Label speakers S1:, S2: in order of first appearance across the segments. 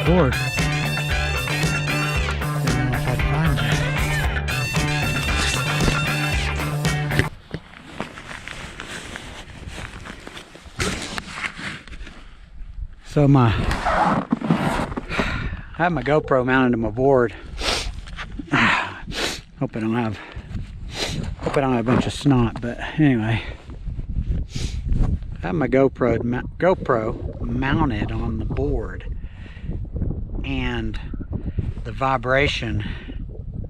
S1: board. Didn't know if I'd find it. So I have my GoPro mounted to my board. Hope I don't have a bunch of snot, but anyway. I have my GoPro mounted on the board, and the vibration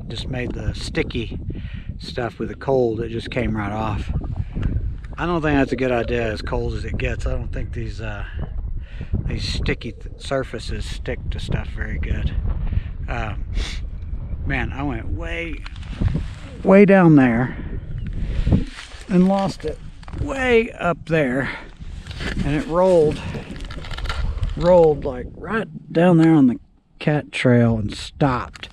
S1: just made the sticky stuff with the cold. It just came right off. I don't think that's a good idea as cold as it gets. I don't think these sticky surfaces stick to stuff very good. Man, I went way down there and lost it way up there, and it rolled like right down there on the cat trail and stopped.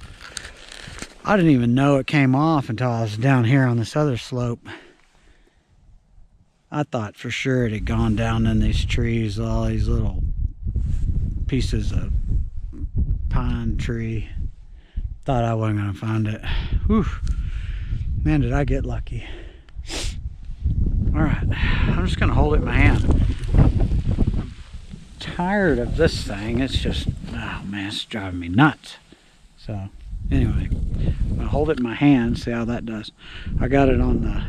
S1: I didn't even know it came off until I was down here on this other slope. I thought for sure it had gone down in these trees, all these little pieces of pine tree. Thought I wasn't gonna find it. Whew. Man, did I get lucky. All right, I'm just gonna hold it in my hand. I'm tired of this thing. It's just, oh man, it's driving me nuts. So anyway, I'm gonna hold it in my hand, see how that does. I got it on the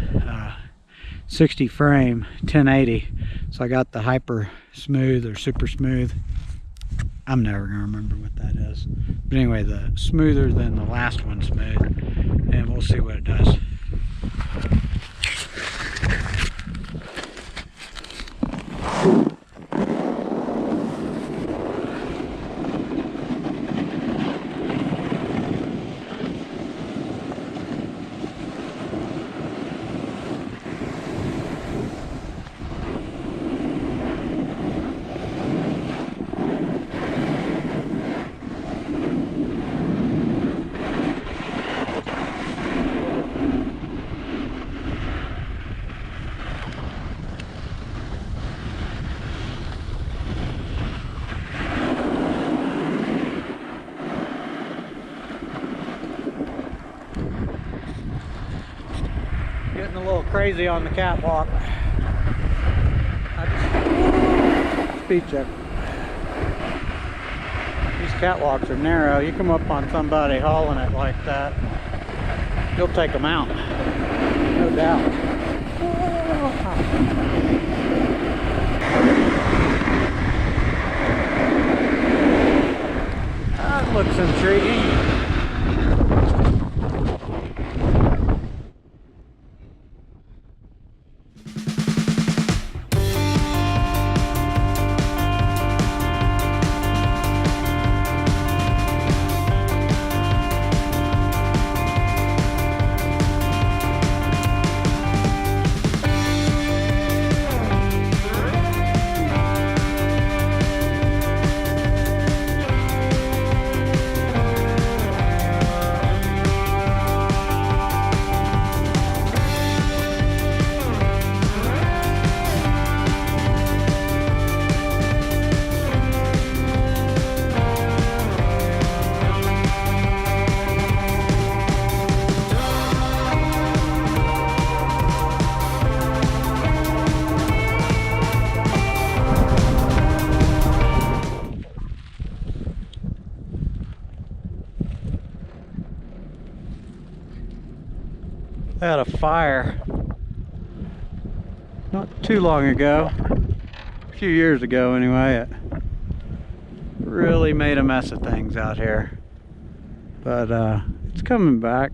S1: 60 frame 1080, so I got the hyper smooth or super smooth. I'm never gonna remember what that is, but anyway, the smoother than the last one smooth, and we'll see what it does. Getting a little crazy on the catwalk. Speed check. These catwalks are narrow. You come up on somebody hauling it like that, you'll take them out, no doubt. That looks intriguing. I had a fire not too long ago, a few years ago anyway. It really made a mess of things out here, but it's coming back.